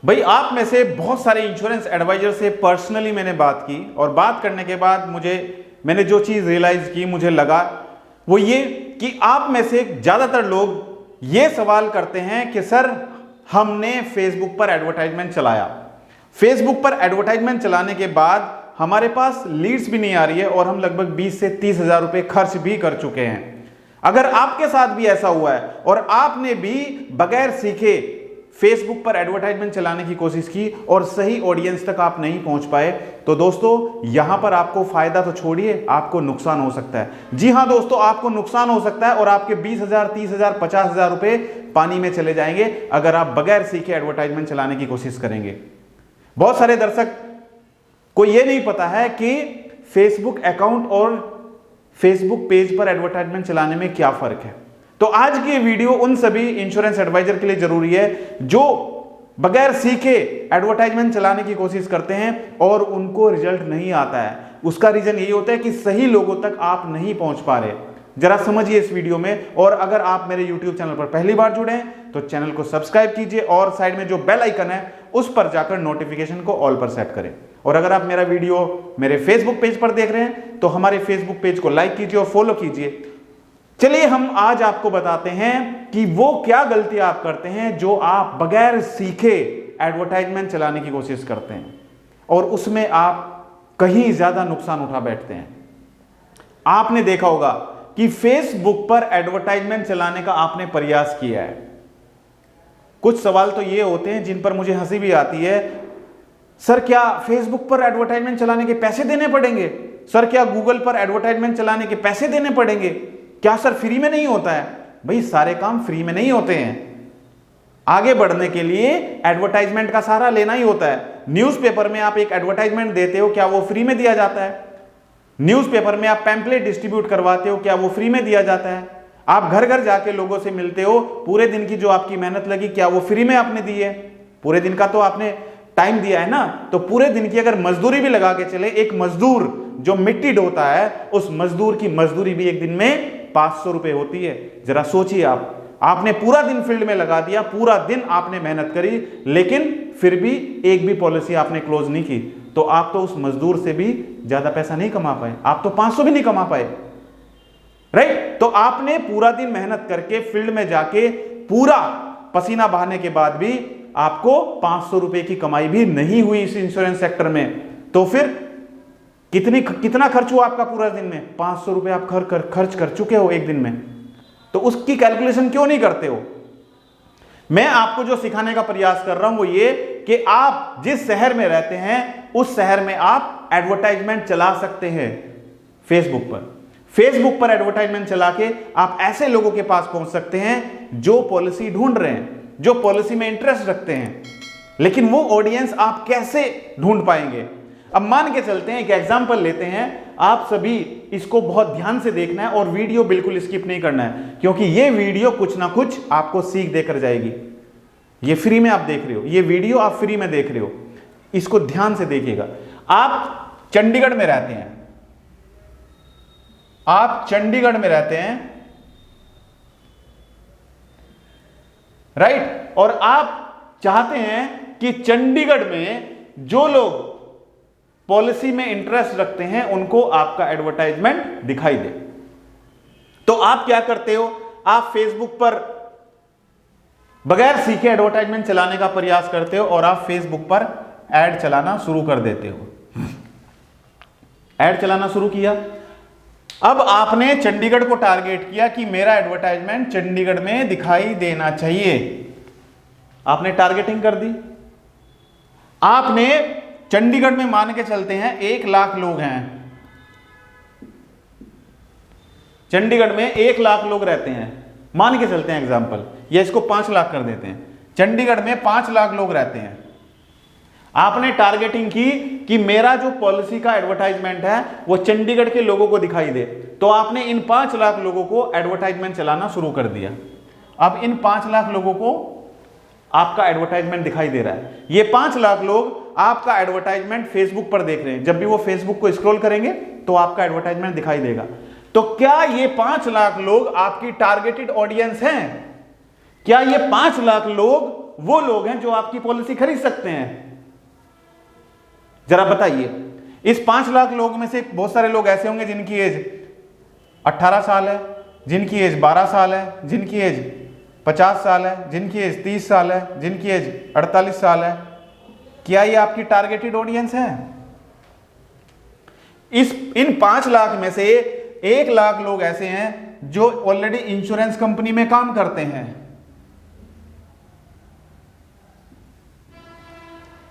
भाई आप में से बहुत सारे इंश्योरेंस एडवाइजर से पर्सनली मैंने बात की और बात करने के बाद मैंने जो चीज़ रियलाइज की, मुझे लगा वो ये कि आप में से ज़्यादातर लोग ये सवाल करते हैं कि सर हमने फेसबुक पर एडवर्टाइजमेंट चलाया, फेसबुक पर एडवर्टाइजमेंट चलाने के बाद हमारे पास लीड्स भी नहीं आ रही है और हम लगभग 20 से 30 हज़ार रुपये खर्च भी कर चुके हैं। अगर आपके साथ भी ऐसा हुआ है और आपने भी बगैर सीखे फेसबुक पर एडवर्टाइजमेंट चलाने की कोशिश की और सही ऑडियंस तक आप नहीं पहुंच पाए, तो दोस्तों यहां पर आपको फायदा तो छोड़िए, आपको नुकसान हो सकता है। जी हां दोस्तों, आपको नुकसान हो सकता है और आपके 20,000, 30,000, 50,000 रुपए पानी में चले जाएंगे अगर आप बगैर सीखे एडवर्टाइजमेंट चलाने की कोशिश करेंगे। बहुत सारे दर्शक को यह नहीं पता है कि फेसबुक अकाउंट और फेसबुक पेज पर एडवर्टाइजमेंट चलाने में क्या फर्क है। तो आज की वीडियो उन सभी इंश्योरेंस एडवाइजर के लिए जरूरी है जो बगैर सीखे एडवर्टाइजमेंट चलाने की कोशिश करते हैं और उनको रिजल्ट नहीं आता है। उसका रीजन यही होता है कि सही लोगों तक आप नहीं पहुंच पा रहे। जरा समझिए इस वीडियो में। और अगर आप मेरे YouTube चैनल पर पहली बार जुड़े हैं तो चैनल को सब्सक्राइब कीजिए और साइड में जो बेल आइकन है उस पर जाकर नोटिफिकेशन को ऑल पर सेट करें। और अगर आप मेरा वीडियो मेरे फेसबुक पेज पर देख रहे हैं तो हमारे फेसबुक पेज को लाइक कीजिए और फॉलो कीजिए। चलिए हम आज आपको बताते हैं कि वो क्या गलती आप करते हैं जो आप बगैर सीखे एडवर्टाइजमेंट चलाने की कोशिश करते हैं और उसमें आप कहीं ज्यादा नुकसान उठा बैठते हैं। आपने देखा होगा कि फेसबुक पर एडवर्टाइजमेंट चलाने का आपने प्रयास किया है। कुछ सवाल तो ये होते हैं जिन पर मुझे हंसी भी आती है। सर क्या फेसबुक पर एडवर्टाइजमेंट चलाने के पैसे देने पड़ेंगे? सर क्या गूगल पर एडवर्टाइजमेंट चलाने के पैसे देने पड़ेंगे? क्या सर फ्री में नहीं होता है? भाई सारे काम फ्री में नहीं होते हैं। आगे बढ़ने के लिए एडवर्टाइजमेंट का सहारा लेना ही होता है। न्यूज़पेपर में आप एक एडवर्टाइजमेंट देते हो, क्या वो फ्री में दिया जाता है? न्यूज़पेपर में आप पैम्पलेट डिस्ट्रीब्यूट करवाते हो, क्या वो फ्री में दिया जाता है? आप घर घर जाके लोगों से मिलते हो, पूरे दिन की जो आपकी मेहनत लगी क्या वो फ्री में आपने दी है? पूरे दिन का तो आपने टाइम दिया है ना। तो पूरे दिन की अगर मजदूरी भी लगा के चले, एक मजदूर जो मिट्टी ढोता है उस मजदूर की मजदूरी भी एक दिन में 500 रुपए होती है। जरा सोचिए, आपने पूरा दिन फील्ड में लगा दिया, पूरा दिन आपने मेहनत करी, लेकिन फिर भी एक भी पॉलिसी आपने क्लोज नहीं की, तो आप तो उस मजदूर से भी ज्यादा पैसा नहीं कमा पाए, आप तो 500 भी नहीं कमा पाए, राइट। तो आपने पूरा दिन मेहनत करके फील्ड में जाके पूरा पसीना बहाने के बाद भी आपको 500 रुपए की कमाई भी नहीं हुई इस इंश्योरेंस सेक्टर में, तो फिर कितना खर्च हुआ आपका पूरा दिन में? 500 रुपए आप खर्च कर चुके हो एक दिन में। तो उसकी कैलकुलेशन क्यों नहीं करते हो? मैं आपको जो सिखाने का प्रयास कर रहा हूं वो ये कि आप जिस शहर में रहते हैं उस शहर में आप एडवर्टाइजमेंट चला सकते हैं फेसबुक पर एडवर्टाइजमेंट चला के आप ऐसे लोगों के पास पहुंच सकते हैं जो पॉलिसी ढूंढ रहे हैं, जो पॉलिसी में इंटरेस्ट रखते हैं। लेकिन वो ऑडियंस आप कैसे ढूंढ पाएंगे? अब मान के चलते हैं, एक एग्जांपल लेते हैं। आप सभी इसको बहुत ध्यान से देखना है और वीडियो बिल्कुल स्किप नहीं करना है, क्योंकि ये वीडियो कुछ ना कुछ आपको सीख देकर जाएगी। ये फ्री में आप देख रहे हो, ये वीडियो आप फ्री में देख रहे हो, इसको ध्यान से देखिएगा। आप चंडीगढ़ में रहते हैं, राइट, और आप चाहते हैं कि चंडीगढ़ में जो लोग पॉलिसी में इंटरेस्ट रखते हैं उनको आपका एडवर्टाइजमेंट दिखाई दे। तो आप क्या करते हो? आप फेसबुक पर बगैर सीखे एडवर्टाइजमेंट चलाने का प्रयास करते हो और आप फेसबुक पर ऐड चलाना शुरू कर देते हो। ऐड चलाना शुरू किया, अब आपने चंडीगढ़ को टारगेट किया कि मेरा एडवर्टाइजमेंट चंडीगढ़ में दिखाई देना चाहिए। आपने टारगेटिंग कर दी। आपने चंडीगढ़ में मान के चलते हैं 1 लाख लोग हैं, चंडीगढ़ में 1 लाख लोग रहते हैं, मान के चलते हैं एग्जांपल, या इसको 5 लाख कर देते हैं। चंडीगढ़ में 5 लाख लोग रहते हैं। आपने टारगेटिंग की कि मेरा जो पॉलिसी का एडवर्टाइजमेंट है वो चंडीगढ़ के लोगों को दिखाई दे, तो आपने इन 5 लाख लोगों को एडवर्टाइजमेंट चलाना शुरू कर दिया। अब इन 5 लाख लोगों को आपका एडवर्टाइजमेंट दिखाई दे रहा है। ये 5 लाख लोग आपका एडवर्टाइजमेंट फेसबुक पर देख रहे हैं। जब भी वो फेसबुक को स्क्रॉल करेंगे तो आपका एडवर्टाइजमेंट दिखाई देगा। तो क्या ये 5 लाख लोग आपकी टारगेटेड ऑडियंस हैं? क्या ये 5 लाख लोग वो लोग हैं जो आपकी पॉलिसी खरीद सकते हैं। जरा बताइए, इस 5 लाख लोग में से बहुत सारे लोग ऐसे होंगे जिनकी एज 18 साल है, जिनकी एज 12 साल है, जिनकी एज 50 साल है, जिनकी एज 30 साल है, जिनकी एज 48 साल है। क्या ये आपकी टारगेटेड ऑडियंस है? इन 5 लाख में से 1 लाख लोग ऐसे हैं जो ऑलरेडी इंश्योरेंस कंपनी में काम करते हैं।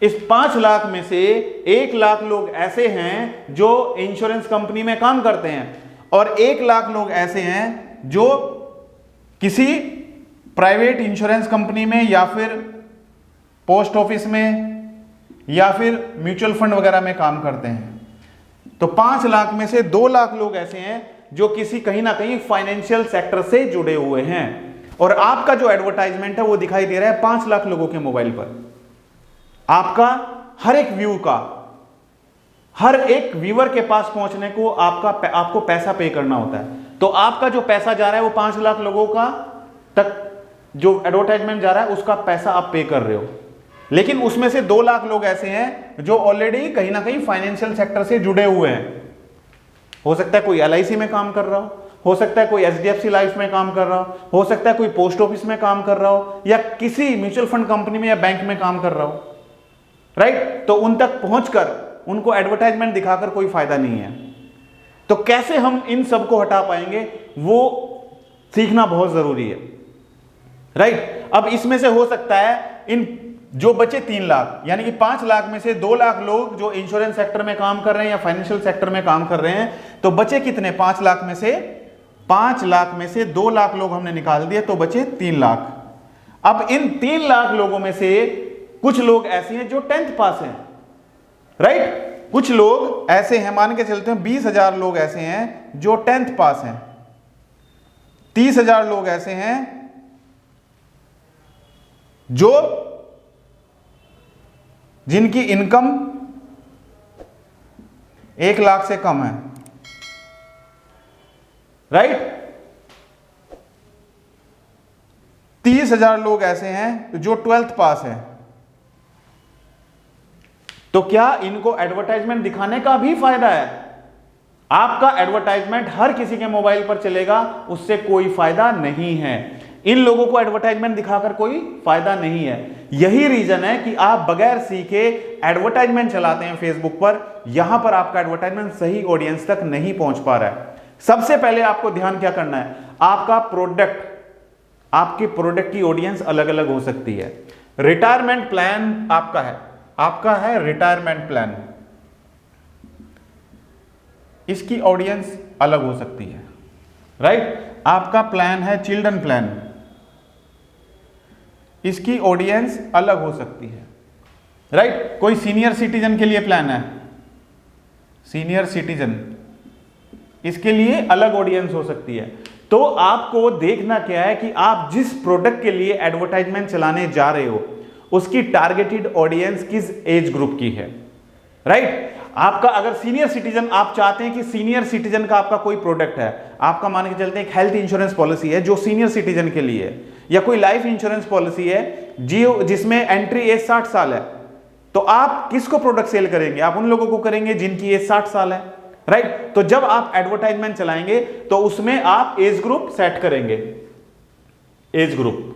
इस 5 लाख में से 1 लाख लोग ऐसे हैं जो इंश्योरेंस कंपनी में काम करते हैं, और 1 लाख लोग ऐसे हैं जो किसी प्राइवेट इंश्योरेंस कंपनी में या फिर पोस्ट ऑफिस में या फिर म्यूचुअल फंड वगैरह में काम करते हैं। तो 5 लाख में से 2 लाख लोग ऐसे हैं जो किसी कहीं ना कहीं फाइनेंशियल सेक्टर से जुड़े हुए हैं, और आपका जो एडवर्टाइजमेंट है वो दिखाई दे रहा है 5 लाख लोगों के मोबाइल पर। आपका हर एक व्यू का, हर एक व्यूअर के पास पहुंचने को आपको पैसा पे करना होता है। तो आपका जो पैसा जा रहा है वो 5 लाख लोगों का तक जो एडवर्टाइजमेंट जा रहा है उसका पैसा आप पे कर रहे हो, लेकिन उसमें से 2 लाख लोग ऐसे हैं जो ऑलरेडी कहीं ना कहीं फाइनेंशियल सेक्टर से जुड़े हुए हैं। हो सकता है कोई LIC में काम कर रहा हो सकता है कोई HDFC लाइफ में काम कर रहा हो सकता है कोई पोस्ट ऑफिस में काम कर रहा हो, या किसी म्यूचुअल फंड कंपनी में या बैंक में काम कर रहा हो, राइट। तो उन तक पहुंचकर उनको एडवर्टाइजमेंट दिखाकर कोई फायदा नहीं है। तो कैसे हम इन सबको हटा पाएंगे वो सीखना बहुत जरूरी है, राइट। अब इसमें से हो सकता है इन जो बचे 3 लाख, यानी कि 5 लाख में से 2 लाख लोग जो इंश्योरेंस सेक्टर में काम कर रहे हैं या फाइनेंशियल सेक्टर में काम कर रहे हैं, तो बचे कितने? 5 लाख में से 2 लाख लोग हमने निकाल दिए, तो बचे 3 लाख। अब इन 3 लाख लोगों में से कुछ लोग ऐसे हैं जो 10th पास हैं, राइट। कुछ लोग ऐसे हैं, मान के चलते हैं 20,000 लोग ऐसे हैं जो 10th पास हैं, 30,000 लोग ऐसे हैं जो जिनकी इनकम 1 लाख से कम है, राइट। 30,000 लोग ऐसे हैं जो 12th पास है। तो क्या इनको एडवर्टाइजमेंट दिखाने का भी फायदा है? आपका एडवर्टाइजमेंट हर किसी के मोबाइल पर चलेगा, उससे कोई फायदा नहीं है। इन लोगों को एडवर्टाइजमेंट दिखाकर कोई फायदा नहीं है। यही रीजन है कि आप बगैर सीखे एडवर्टाइजमेंट चलाते हैं फेसबुक पर, यहां पर आपका एडवर्टाइजमेंट सही ऑडियंस तक नहीं पहुंच पा रहा है। सबसे पहले आपको ध्यान क्या करना है? आपका प्रोडक्ट, आपके प्रोडक्ट की ऑडियंस अलग अलग हो सकती है। रिटायरमेंट प्लान आपका है रिटायरमेंट प्लान, इसकी ऑडियंस अलग हो सकती है, राइट। आपका प्लान है चिल्ड्रन प्लान, इसकी ऑडियंस अलग हो सकती है, राइट। कोई सीनियर सिटीजन के लिए प्लान है, सीनियर सिटीजन, इसके लिए अलग ऑडियंस हो सकती है। तो आपको देखना क्या है कि आप जिस प्रोडक्ट के लिए एडवर्टाइजमेंट चलाने जा रहे हो उसकी टारगेटेड ऑडियंस किस एज ग्रुप की है, राइट। आपका अगर सीनियर सिटीजन, आप चाहते हैं कि सीनियर सिटीजन का आपका कोई प्रोडक्ट है, आपका मान के चलते हैं एक हेल्थ इंश्योरेंस पॉलिसी है जो सीनियर सिटीजन के लिए है, या कोई लाइफ इंश्योरेंस पॉलिसी है जिसमें एंट्री एज 60 साल है, तो आप किसको प्रोडक्ट सेल करेंगे? आप उन लोगों को करेंगे जिनकी एज 60 साल है, राइट। तो जब आप एडवर्टाइजमेंट चलाएंगे तो उसमें आप एज ग्रुप सेट करेंगे, एज ग्रुप,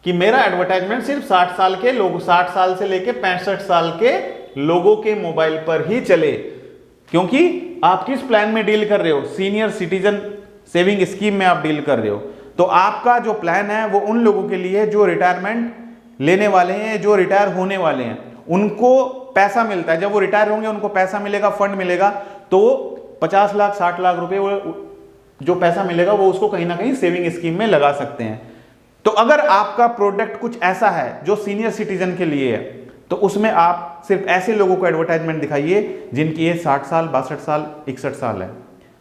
कि मेरा एडवर्टाइजमेंट सिर्फ 60 साल के लोग, 60 साल से लेके 65 साल के लोगों के मोबाइल पर ही चले, क्योंकि आप किस प्लान में डील कर रहे हो? सीनियर सिटीजन सेविंग स्कीम में आप डील कर रहे हो। तो आपका जो प्लान है वो उन लोगों के लिए जो रिटायरमेंट लेने वाले हैं, जो रिटायर होने वाले हैं, उनको पैसा मिलता है। जब वो रिटायर होंगे उनको पैसा मिलेगा, फंड मिलेगा, तो 50 लाख 60 लाख रुपए वो जो पैसा मिलेगा वो उसको कहीं ना कहीं सेविंग स्कीम में लगा सकते हैं। तो अगर आपका प्रोडक्ट कुछ ऐसा है जो सीनियर सिटीजन के लिए है, तो उसमें आप सिर्फ ऐसे लोगों को एडवर्टाइजमेंट दिखाइए जिनकी एज 60 साल 62 साल 61 साल है।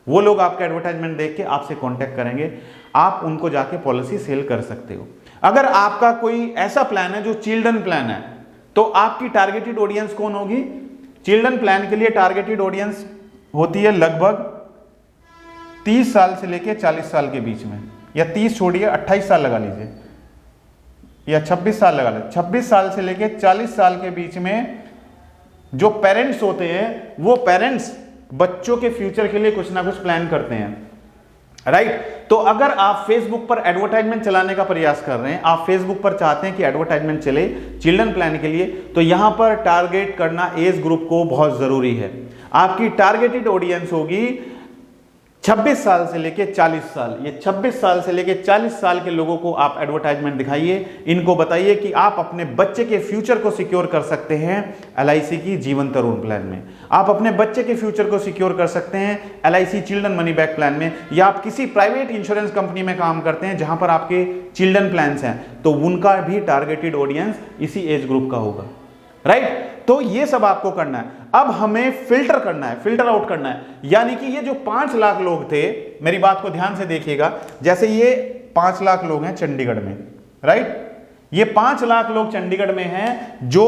वो लोग आपका एडवर्टाइजमेंट देख के आपसे कांटेक्ट करेंगे, आप उनको जाके पॉलिसी सेल कर सकते हो। अगर आपका कोई ऐसा प्लान है जो चिल्ड्रन प्लान है, तो आपकी टारगेटेड ऑडियंस कौन होगी? चिल्ड्रन प्लान के लिए टारगेटेड ऑडियंस होती है लगभग 30 साल से लेके 40 साल के बीच में, या 30 छोड़िए 28 साल लगा लीजिए, या 26 साल लगा ले, 26 साल से लेके 40 साल के बीच में जो पेरेंट्स होते हैं वो पेरेंट्स बच्चों के फ्यूचर के लिए कुछ ना कुछ प्लान करते हैं, राइट। तो अगर आप फेसबुक पर एडवर्टाइजमेंट चलाने का प्रयास कर रहे हैं, आप फेसबुक पर चाहते हैं कि एडवर्टाइजमेंट चले चिल्ड्रन प्लान के लिए, तो यहां पर टारगेट करना एज ग्रुप को बहुत जरूरी है। आपकी टारगेटेड ऑडियंस होगी 26 साल से लेके 40 साल। ये 26 साल से लेके 40 साल के लोगों को आप एडवर्टाइजमेंट दिखाइए, इनको बताइए कि आप अपने बच्चे के फ्यूचर को सिक्योर कर सकते हैं LIC की जीवन तरुण प्लान में, आप अपने बच्चे के फ्यूचर को सिक्योर कर सकते हैं LIC children money back plan में, या आप किसी प्राइवेट इंश्योरेंस कंपनी में काम करते हैं जहां पर आपके चिल्ड्रन प्लान्स हैं, तो उनका भी टारगेटेड ऑडियंस इसी एज ग्रुप का होगा, राइट। तो ये सब आपको करना है। अब हमें फिल्टर करना है, फिल्टर आउट करना है, यानी कि ये जो 5 लाख लोग थे, मेरी बात को ध्यान से देखिएगा, जैसे ये 5 लाख लोग हैं चंडीगढ़ में, राइट। ये 5 लाख लोग चंडीगढ़ में हैं जो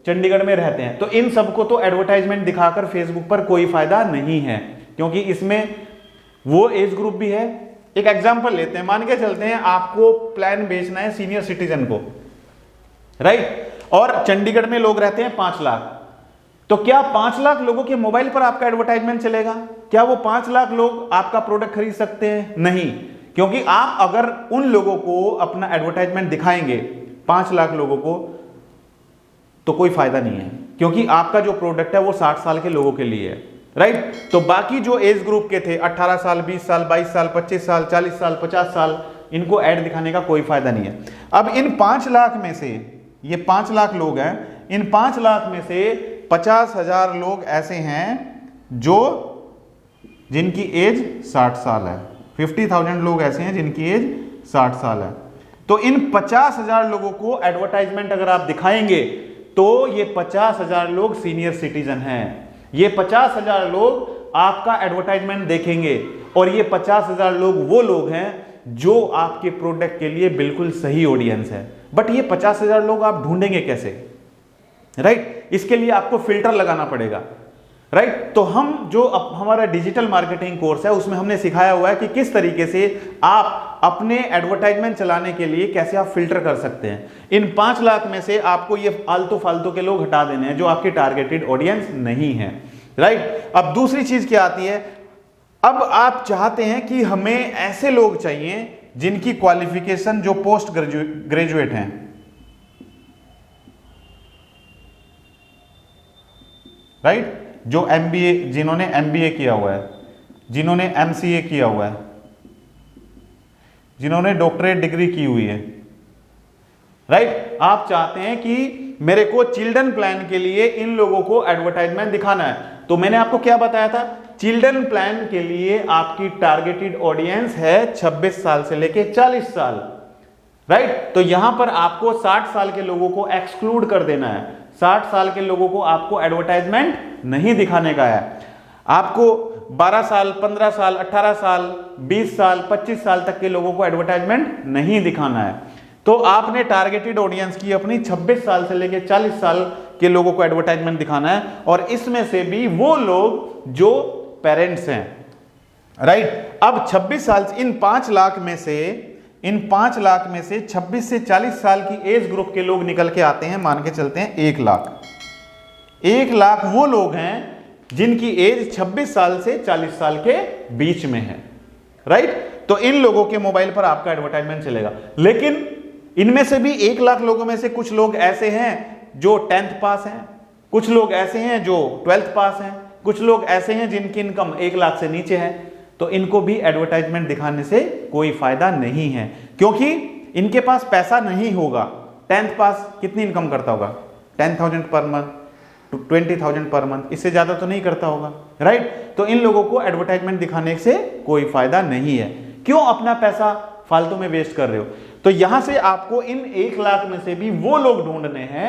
चंडीगढ़ में रहते हैं, तो इन सबको तो एडवर्टाइजमेंट दिखाकर फेसबुक पर कोई फायदा नहीं है, क्योंकि इसमें वो एज ग्रुप भी है। एक एग्जांपल लेते हैं, मान के चलते हैं आपको प्लान बेचना है सीनियर सिटीजन को, राइट, और चंडीगढ़ में लोग रहते हैं 5 लाख, तो क्या 5 लाख लोगों के मोबाइल पर आपका एडवर्टाइजमेंट चलेगा? क्या वो 5 लाख लोग आपका प्रोडक्ट खरीद सकते हैं? नहीं, क्योंकि आप अगर उन लोगों को अपना एडवर्टाइजमेंट दिखाएंगे 5 लाख लोगों को, तो कोई फायदा नहीं है, क्योंकि आपका जो प्रोडक्ट है वो 60 साल के लोगों के लिए है, राइट। तो बाकी जो एज ग्रुप के थे 18 साल, 20 साल, 22 साल, 25 साल, 40 साल, 50 साल, इनको ऐड दिखाने का कोई फायदा नहीं है। अब इन 5 लाख में से, ये 5 लाख लोग हैं, इन 5 लाख में से 50,000 लोग ऐसे हैं जो जिनकी एज 60 साल है, 50,000 लोग ऐसे हैं जिनकी एज 60 साल है। तो इन 50,000 लोगों को एडवर्टाइजमेंट अगर आप दिखाएंगे तो ये 50,000 लोग सीनियर सिटीजन हैं, ये 50,000 लोग आपका एडवर्टाइजमेंट देखेंगे, और ये 50,000 लोग वो लोग हैं जो आपके प्रोडक्ट के लिए बिल्कुल सही ऑडियंस है। बट ये 50,000 लोग आप ढूंढेंगे कैसे, राइट? इसके लिए आपको फिल्टर लगाना पड़ेगा, राइट? तो हम जो हमारा डिजिटल मार्केटिंग कोर्स है उसमें हमने सिखाया हुआ है कि किस तरीके से आप अपने एडवर्टाइजमेंट चलाने के लिए कैसे आप फिल्टर कर सकते हैं। इन 5 लाख में से आपको ये आलतू फालतू के लोग हटा देने हैं जो आपकी टारगेटेड ऑडियंस नहीं है, राइट? अब दूसरी चीज क्या आती है, अब आप चाहते हैं कि हमें ऐसे लोग चाहिए जिनकी क्वालिफिकेशन जो पोस्ट ग्रेजुएट हैं, राइट? जो MBA, जिन्होंने MBA किया हुआ है, जिन्होंने MCA किया हुआ है, जिन्होंने डॉक्टरेट डिग्री की हुई है, राइट? आप चाहते हैं कि मेरे को चिल्ड्रन प्लान के लिए इन लोगों को एडवर्टाइजमेंट दिखाना है। तो मैंने आपको क्या बताया था, चिल्ड्रन प्लान के लिए आपकी टारगेटेड ऑडियंस है 26 साल से लेके 40 साल, राइट? तो यहां पर आपको 60 साल के लोगों को एक्सक्लूड कर देना है, 60 साल के लोगों को आपको एडवर्टाइजमेंट नहीं दिखाने का है। आपको 12 साल, 15 साल, 18 साल, 20 साल, 25 साल तक के लोगों को एडवर्टाइजमेंट नहीं दिखाना है। तो आपने टारगेटेड ऑडियंस की अपनी 26 साल से लेकर 40 साल के लोगों को एडवर्टाइजमेंट दिखाना है, और इसमें से भी वो लोग जो पेरेंट्स हैं, राइट? अब 26 साल, इन 5 लाख में से 26 से 40 साल की एज ग्रुप के लोग निकल के आते हैं, मान के चलते हैं 1 लाख। 1 लाख वो लोग हैं जिनकी एज 26 साल से 40 साल के बीच में है, राइट? तो इन लोगों के मोबाइल पर आपका एडवर्टाइजमेंट चलेगा। लेकिन इनमें से भी 1 लाख लोगों में से कुछ लोग ऐसे हैं जो 10th पास हैं, कुछ लोग ऐसे हैं जो 12th पास हैं, कुछ लोग ऐसे हैं जिनकी इनकम 1 लाख से नीचे है। तो इनको भी एडवर्टाइजमेंट दिखाने से कोई फायदा नहीं है, क्योंकि इनके पास पैसा नहीं होगा। 10th पास कितनी इनकम करता होगा? 10,000 पर मंथ, 20,000 पर मंथ, इससे ज्यादा तो नहीं करता होगा, राइट? तो इन लोगों को एडवर्टाइजमेंट दिखाने से कोई फायदा नहीं है। क्यों अपना पैसा फालतू में वेस्ट कर रहे हो? तो यहां से आपको इन 1 लाख में से भी वो लोग ढूंढने हैं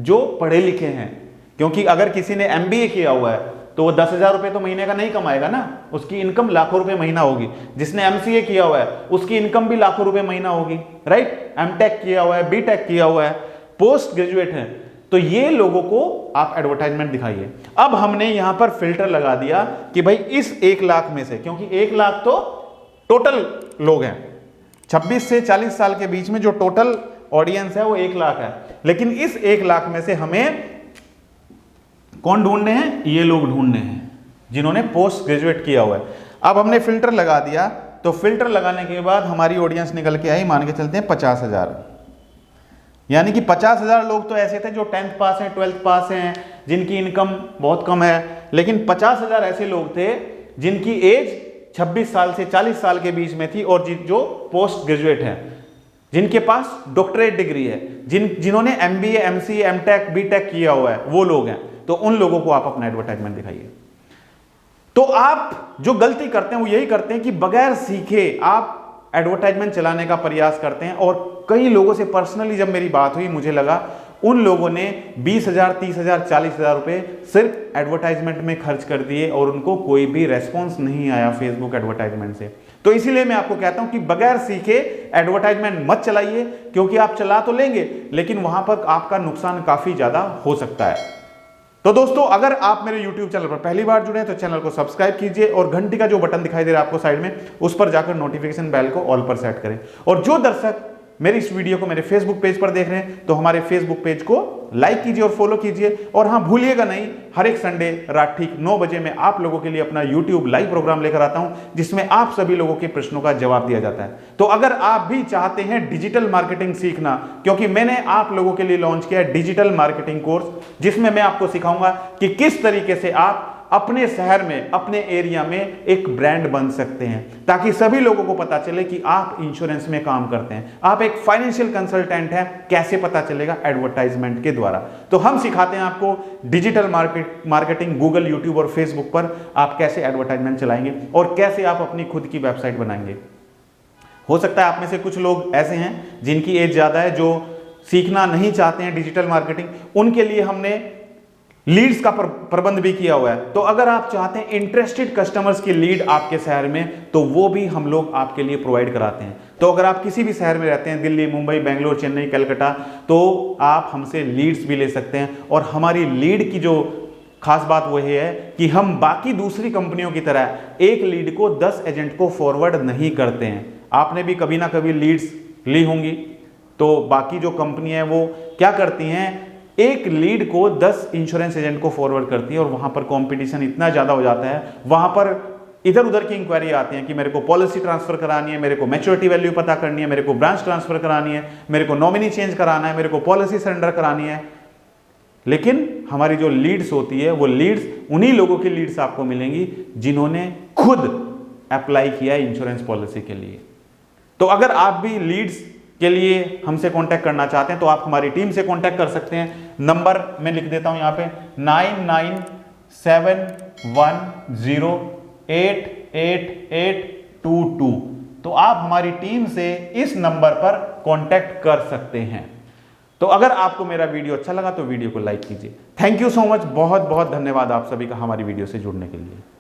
जो पढ़े लिखे हैं, क्योंकि अगर किसी ने MBA किया हुआ है तो वो 10,000 रुपए तो महीने का नहीं कमाएगा ना, उसकी इनकम लाखों रुपए महीना होगी। जिसने MCA किया हुआ है उसकी इनकम भी लाखों रुपए महीना होगी, राइट? MTech किया हुआ है, BTech किया हुआ है, पोस्ट ग्रेजुएट है, तो ये लोगों को आप एडवर्टाइजमेंट दिखाइए। अब हमने यहां पर फिल्टर लगा दिया कि भाई इस 1 लाख में से, क्योंकि 1 लाख तो टोटल लोग हैं, 26 से 40 साल के बीच में जो टोटल ऑडियंस है वो 1 लाख है, लेकिन इस 1 लाख में से हमें कौन ढूंढने हैं? ये लोग ढूंढने हैं जिन्होंने पोस्ट ग्रेजुएट किया हुआ है। अब हमने फिल्टर लगा दिया, तो फिल्टर लगाने के बाद हमारी ऑडियंस निकल के आई, मान के चलते हैं 50,000। यानी कि 50,000 लोग तो ऐसे थे जो 10th पास हैं, 12th पास हैं, जिनकी इनकम बहुत कम है, लेकिन 50,000 ऐसे लोग थे जिनकी एज 26 साल से 40 साल के बीच में थी और जो पोस्ट ग्रेजुएट हैं, जिनके पास डॉक्टरेट डिग्री है, जिन्होंने MBA, MCA, MTech, BTech किया हुआ है, वो लोग हैं। तो उन लोगों को आप अपना एडवर्टाइजमेंट दिखाइए। तो आप जो गलती करते हैं वो यही करते हैं कि बगैर सीखे आप एडवर्टाइजमेंट चलाने का प्रयास करते हैं। और कई लोगों से पर्सनली जब मेरी बात हुई, मुझे लगा उन लोगों ने 20,000, 30,000, 40,000 रुपए सिर्फ एडवर्टाइजमेंट में खर्च कर दिए और उनको कोई भी रेस्पॉन्स नहीं आया फेसबुक एडवर्टाइजमेंट से। तो इसीलिए मैं आपको कहता हूं कि बगैर सीखे एडवर्टाइजमेंट मत चलाइए, क्योंकि आप चला तो लेंगे लेकिन वहां पर आपका नुकसान काफी ज्यादा हो सकता है। तो दोस्तों, अगर आप मेरे YouTube चैनल पर पहली बार जुड़े हैं तो चैनल को सब्सक्राइब कीजिए और घंटी का जो बटन दिखाई दे रहा है आपको साइड में, उस पर जाकर नोटिफिकेशन बेल को ऑल पर सेट करें। और जो दर्शक मेरी इस वीडियो को मेरे फेसबुक पेज पर देख रहे हैं तो हमारे फेसबुक पेज को लाइक कीजिए और फॉलो कीजिए। और हाँ, भूलिएगा नहीं, हर एक संडे रात ठीक 9 बजे मैं आप लोगों के लिए अपना YouTube लाइव प्रोग्राम लेकर आता हूं, जिसमें आप सभी लोगों के प्रश्नों का जवाब दिया जाता है। तो अगर आप भी चाहते हैं डिजिटल मार्केटिंग सीखना, क्योंकि मैंने आप लोगों के लिए लॉन्च किया है डिजिटल मार्केटिंग कोर्स, जिसमें मैं आपको सिखाऊंगा कि किस तरीके से आप अपने शहर में, अपने एरिया में एक ब्रांड बन सकते हैं, ताकि सभी लोगों को पता चले कि आप इंश्योरेंस में काम करते हैं, आप एक फाइनेंशियल कंसल्टेंट हैं। कैसे पता चलेगा? एडवर्टाइजमेंट के द्वारा। तो हम सिखाते हैं आपको डिजिटल मार्केटिंग, गूगल, यूट्यूब और फेसबुक पर आप कैसे एडवर्टाइजमेंट चलाएंगे और कैसे आप अपनी खुद की वेबसाइट बनाएंगे। हो सकता है आप में से कुछ लोग ऐसे हैं जिनकी एज ज्यादा है, जो सीखना नहीं चाहते हैं डिजिटल मार्केटिंग, उनके लिए हमने लीड्स का प्रबंध भी किया हुआ है। तो अगर आप चाहते हैं इंटरेस्टेड कस्टमर्स की लीड आपके शहर में, तो वो भी हम लोग आपके लिए प्रोवाइड कराते हैं। तो अगर आप किसी भी शहर में रहते हैं, दिल्ली, मुंबई, बेंगलोर, चेन्नई, कलकत्ता, तो आप हमसे लीड्स भी ले सकते हैं। और हमारी लीड की जो खास बात वो है कि हम बाकी दूसरी कंपनियों की तरह एक लीड को 10 एजेंट को फॉरवर्ड नहीं करते हैं। आपने भी कभी ना कभी लीड्स ली होंगी, तो बाकी जो कंपनी है वो क्या करती हैं, एक लीड को 10 इंश्योरेंस एजेंट को फॉरवर्ड करती है और वहां पर कंपटीशन इतना ज्यादा हो जाता है, वहां पर इधर उधर की इंक्वायरी आती है कि मेरे को पॉलिसी ट्रांसफर करानी है, मेरे को मैच्योरिटी वैल्यू पता करनी है, मेरे को ब्रांच ट्रांसफर करानी है, मेरे को नॉमिनी चेंज कराना है, मेरे को पॉलिसी सरेंडर करानी है। लेकिन हमारी जो लीड्स होती है वो लीड्स उन्हीं लोगों की लीड्स आपको मिलेंगी जिन्होंने खुद अप्लाई किया है इंश्योरेंस पॉलिसी के लिए। तो अगर आप भी लीड्स के लिए हमसे कांटेक्ट करना चाहते हैं तो आप हमारी टीम से कांटेक्ट कर सकते हैं। नंबर मैं लिख देता हूं यहां पे 9971088822। तो आप हमारी टीम से इस नंबर पर कांटेक्ट कर सकते हैं। तो अगर आपको मेरा वीडियो अच्छा लगा तो वीडियो को लाइक कीजिए। थैंक यू सो मच, बहुत बहुत धन्यवाद आप सभी का हमारी वीडियो से जुड़ने के लिए।